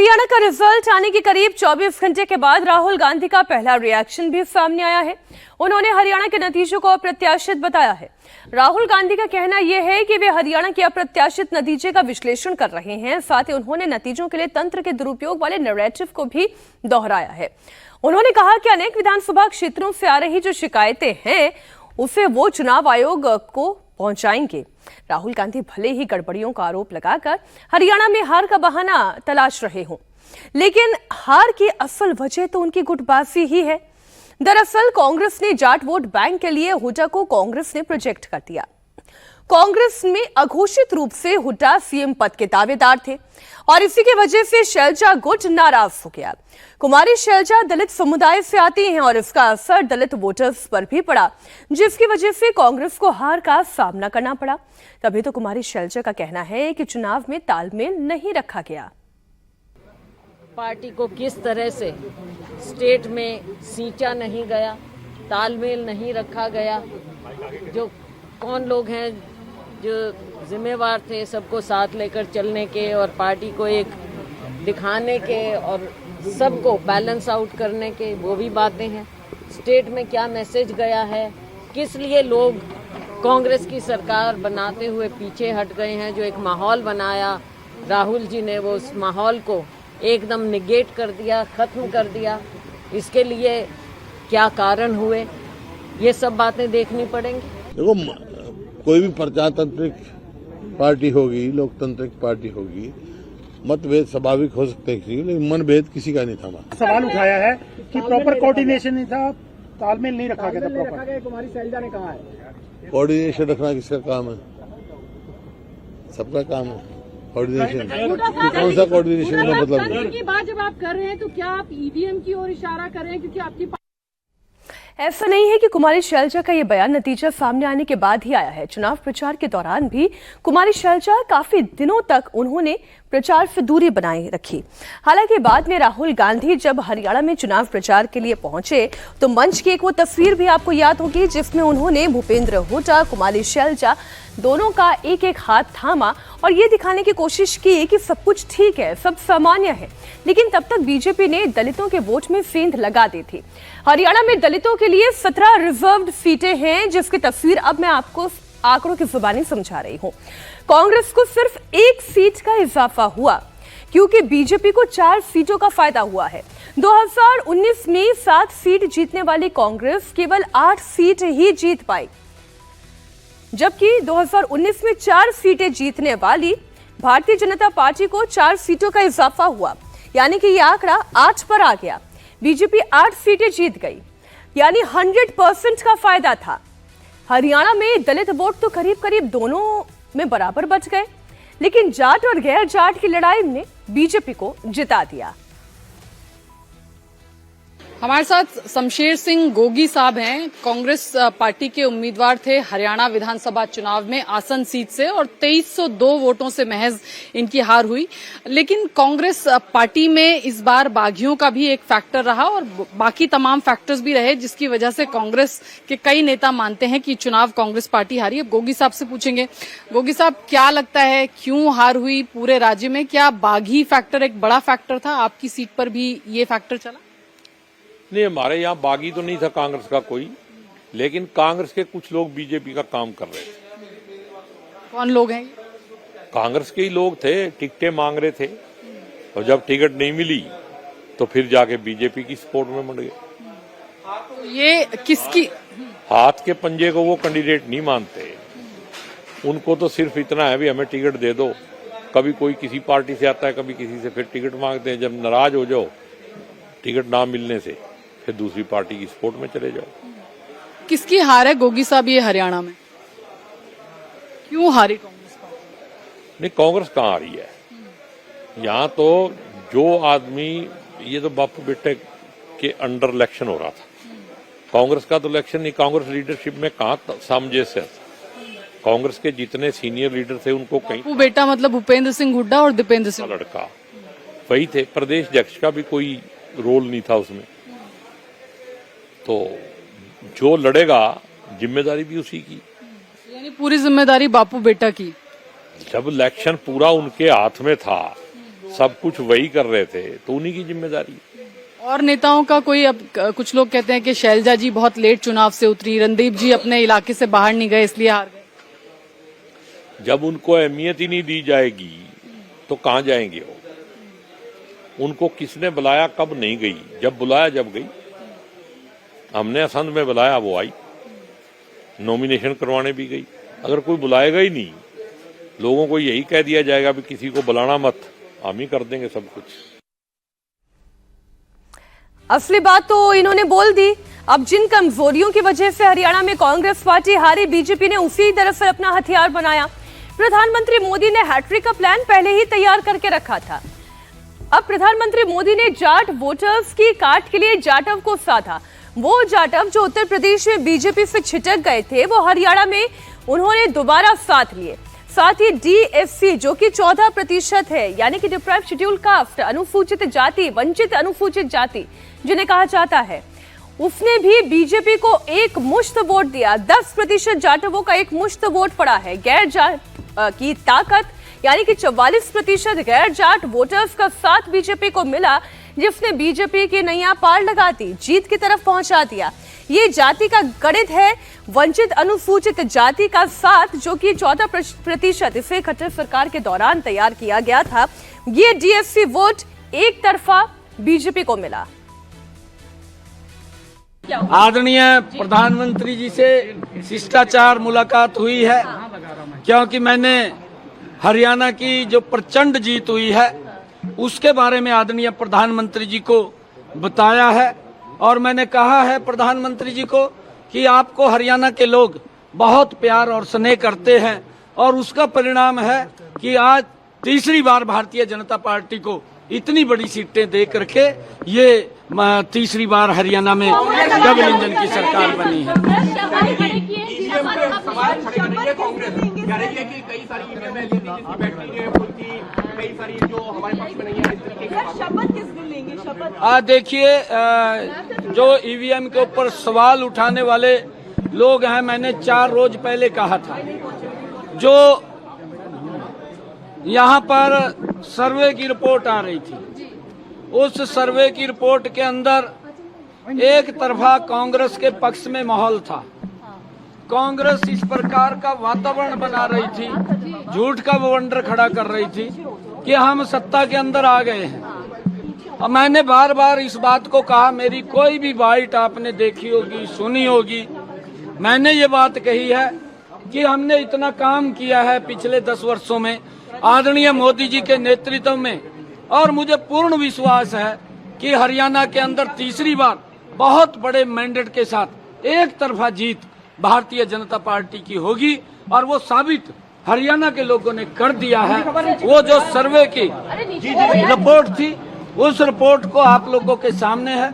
हरियाणा का रिजल्ट आने के करीब 24 घंटे के बाद राहुल गांधी का पहला रिएक्शन भी सामने आया है। उन्होंने हरियाणा के नतीजों को अप्रत्याशित बताया है। राहुल गांधी का कहना यह है कि वे हरियाणा के अप्रत्याशित नतीजे का विश्लेषण कर रहे हैं। साथ ही उन्होंने नतीजों के लिए तंत्र के दुरुपयोग वाले नैरेटिव को भी दोहराया है। उन्होंने कहा कि अनेक विधानसभा क्षेत्रों से आ रही जो शिकायतें हैं उसे वो चुनाव आयोग को पहुंचाएंगे। राहुल गांधी भले ही गड़बड़ियों का आरोप लगाकर हरियाणा में हार का बहाना तलाश रहे हों, लेकिन हार की असल वजह तो उनकी गुटबाजी ही है। दरअसल कांग्रेस ने जाट वोट बैंक के लिए हुड्डा को कांग्रेस ने प्रोजेक्ट कर दिया। कांग्रेस में अघोषित रूप से हुड्डा सीएम पद के दावेदार थे और इसी की वजह से शैलजा गुट नाराज हो गया। कुमारी शैलजा दलित समुदाय से आती हैं और इसका असर दलित वोटर्स पर भी पड़ा, जिसकी वजह से कांग्रेस को हार का सामना करना पड़ा। तभी तो कुमारी शैलजा का कहना है कि चुनाव में तालमेल नहीं रखा गया। पार्टी को किस तरह से स्टेट में सींचा नहीं गया, तालमेल नहीं रखा गया, जो कौन लोग हैं जो जिम्मेवार थे सबको साथ लेकर चलने के और पार्टी को एक दिखाने के और सबको बैलेंस आउट करने के, वो भी बातें हैं। स्टेट में क्या मैसेज गया है, किस लिए लोग कांग्रेस की सरकार बनाते हुए पीछे हट गए हैं। जो एक माहौल बनाया राहुल जी ने, वो उस माहौल को एकदम निगेट कर दिया, खत्म कर दिया। इसके लिए क्या कारण हुए, ये सब बातें देखनी पड़ेंगी। देखो, कोई भी प्रजातांत्रिक पार्टी होगी, लोकतांत्रिक पार्टी होगी, मतभेद स्वाभाविक हो सकते हैं, लेकिन मनभेद किसी का नहीं था। सवाल उठाया है कि प्रॉपर कोऑर्डिनेशन नहीं था, तालमेल नहीं रखा गया था प्रॉपर। कुमारी शैलजा ने कहा है कोऑर्डिनेशन रखना किसका काम है? सबका काम है कोऑर्डिनेशन। कौन सा कोऑर्डिनेशन का मतलब है? की बात जब आप कर रहे हैं तो क्या आप ईवीएम की ओर इशारा कर रहे हैं? क्योंकि आपकी ऐसा नहीं है कि कुमारी शैलजा का यह बयान नतीजा सामने आने के बाद ही आया है। चुनाव प्रचार के दौरान भी कुमारी शैलजा काफी दिनों तक उन्होंने प्रचार से दूरी बनाए रखी। हालांकि बाद में राहुल गांधी जब हरियाणा में चुनाव प्रचार के लिए पहुंचे तो मंच की एक वो तस्वीर भी आपको याद होगी जिसमें उन्होंने भूपेंद्र हुड्डा, कुमारी शैलजा दोनों का एक एक हाथ थामा और ये दिखाने की कोशिश की कि सब कुछ ठीक है, सब सामान्य है। लेकिन तब तक बीजेपी ने दलितों के वोट में सेंध लगा दी थी। हरियाणा में दलितों के लिए 17 रिजर्व्ड सीटें हैं, जिसकी तस्वीर अब मैं आपको आंकड़ों की जुबानी समझा रही हूं। कांग्रेस को सिर्फ 1 सीट का इजाफा हुआ क्योंकि बीजेपी को 4 सीटों का फायदा हुआ है। 2019 में 7 सीट जीतने वाली कांग्रेस केवल 8 सीट ही जीत पाई, जबकि 2019 में 4 सीटें जीतने वाली भारतीय जनता पार्टी को 4 सीटों का इजाफा हुआ, यानी कि यह आंकड़ा 8 पर आ गया। बीजेपी 8 सीटें जीत गई, यानी 100% का फायदा था। हरियाणा में दलित वोट तो करीब करीब दोनों में बराबर बच गए, लेकिन जाट और गैर जाट की लड़ाई ने बीजेपी को जिता दिया। हमारे साथ शमशेर सिंह गोगी साहब हैं। कांग्रेस पार्टी के उम्मीदवार थे हरियाणा विधानसभा चुनाव में आसन सीट से और 2302 वोटों से महज इनकी हार हुई। लेकिन कांग्रेस पार्टी में इस बार बागियों का भी एक फैक्टर रहा और बाकी तमाम फैक्टर्स भी रहे, जिसकी वजह से कांग्रेस के कई नेता मानते हैं कि चुनाव कांग्रेस पार्टी हारी। अब गोगी साहब से पूछेंगे। गोगी साहब, क्या लगता है क्यों हार हुई पूरे राज्य में? क्या बागी फैक्टर एक बड़ा फैक्टर था? आपकी सीट पर भी ये फैक्टर चला? नहीं, हमारे यहाँ बागी तो नहीं था कांग्रेस का कोई, लेकिन कांग्रेस के कुछ लोग बीजेपी का काम कर रहे थे। कौन लोग हैं? कांग्रेस के ही लोग थे, टिकटें मांग रहे थे और जब टिकट नहीं मिली तो फिर जाके बीजेपी की सपोर्ट में मंड गए। तो ये किसकी हाथ के पंजे को वो कैंडिडेट नहीं मानते। उनको तो सिर्फ इतना है भी हमें टिकट दे दो। कभी कोई किसी पार्टी से आता है, कभी किसी से, फिर टिकट मांगते हैं। जब नाराज हो जाओ टिकट ना मिलने से, फिर दूसरी पार्टी की सपोर्ट में चले जाओ। किसकी हार है गोगी साहब ये हरियाणा में? क्यों हारी कांग्रेस पार्टी? नहीं, कांग्रेस कहाँ हारी है? यहाँ तो जो आदमी, ये तो बापू बेटे के अंडर इलेक्शन हो रहा था। कांग्रेस का तो इलेक्शन नहीं, कांग्रेस लीडरशिप में कहाँ सामंजस्य था। कांग्रेस के जितने सीनियर लीडर थे उनको कहीं, बापू बेटा मतलब भूपेंद्र सिंह हुड्डा और दीपेंद्र सिंह लड़का वही थे। प्रदेश अध्यक्ष का भी कोई रोल नहीं था उसमें। तो जो लड़ेगा जिम्मेदारी भी उसी की, यानी पूरी जिम्मेदारी बापू बेटा की। जब इलेक्शन पूरा उनके हाथ में था, सब कुछ वही कर रहे थे, तो उन्हीं की जिम्मेदारी है। और नेताओं का कोई, अब कुछ लोग कहते हैं कि शैलजा जी बहुत लेट चुनाव से उतरी, रणदीप जी अपने इलाके से बाहर नहीं गए इसलिए हार गए। जब उनको अहमियत ही नहीं दी जाएगी तो कहां जाएंगे वो? उनको किसने बुलाया, कब नहीं गई? जब बुलाया जब गई। हमने असंध में बुलाया, वो आई, नॉमिनेशन करवाने भी गई। अगर कोई बुलाएगा ही नहीं, लोगों को यही कह दिया जाएगा भी किसी को बुलाना मत, हम ही कर देंगे सब कुछ। असली बात तो इन्होंने बोल दी। अब जिन कमजोरियों की वजह से हरियाणा में कांग्रेस पार्टी हारी, बीजेपी ने उसी दरअसल अपना हथियार बनाया। प्रधानमंत्री मोदी ने हैट्रिक का प्लान पहले ही तैयार करके रखा था। अब प्रधानमंत्री मोदी ने जाट वोटर्स की काट के लिए जाटव को साधा। वो जाटव जो उत्तर प्रदेश में बीजेपी से छिटक गए थे, वो हरियाणा में उन्होंने दोबारा साथ लिए। साथ ही DSC जो कि 14% है, यानी कि डिप्राइव्ड शेड्यूल कास्ट, अनुसूचित जाति, वंचित अनुसूचित जाति जिन्हें कहा जाता है, उसने भी बीजेपी को एक मुश्त वोट दिया। 10% जाटवों का एक मुश्त वोट पड़ा है। गैर जाट की ताकत यानी कि 44% गैर जाट वोटर्स का साथ बीजेपी को मिला, जिसने बीजेपी की नैया पार लगा दी, जीत की तरफ पहुंचा दिया। ये जाति का गणित है, वंचित अनुसूचित जाति का साथ जो कि 14% इसे खट्टर सरकार के दौरान तैयार किया गया था। ये DSC वोट एक तरफा बीजेपी को मिला। आदरणीय प्रधानमंत्री जी से शिष्टाचार मुलाकात हुई है, क्योंकि मैंने हरियाणा की जो प्रचंड जीत हुई है उसके बारे में आदरणीय प्रधानमंत्री जी को बताया है। और मैंने कहा है प्रधानमंत्री जी को कि आपको हरियाणा के लोग बहुत प्यार और स्नेह करते हैं, और उसका परिणाम है कि आज तीसरी बार भारतीय जनता पार्टी को इतनी बड़ी सीटें दे करके ये तीसरी बार हरियाणा में डबल इंजन की सरकार बनी है। देखिए, जो EVM के ऊपर सवाल उठाने वाले लोग हैं, मैंने 4 रोज पहले कहा था, जो यहाँ पर सर्वे की रिपोर्ट आ रही थी, उस सर्वे की रिपोर्ट के अंदर एक तरफा कांग्रेस के पक्ष में माहौल था। कांग्रेस इस प्रकार का वातावरण बना रही थी, झूठ का बवंडर खड़ा कर रही थी कि हम सत्ता के अंदर आ गए हैं। और मैंने बार बार इस बात को कहा, मेरी कोई भी बाइट आपने देखी होगी, सुनी होगी, मैंने ये बात कही है कि हमने इतना काम किया है पिछले 10 वर्षों में आदरणीय मोदी जी के नेतृत्व में, और मुझे पूर्ण विश्वास है कि हरियाणा के अंदर तीसरी बार बहुत बड़े मैंडेट के साथ एक तरफा जीत भारतीय जनता पार्टी की होगी। और वो साबित हरियाणा के लोगों ने कर दिया है। वो जो सर्वे की रिपोर्ट थी, उस रिपोर्ट को आप लोगों के सामने है।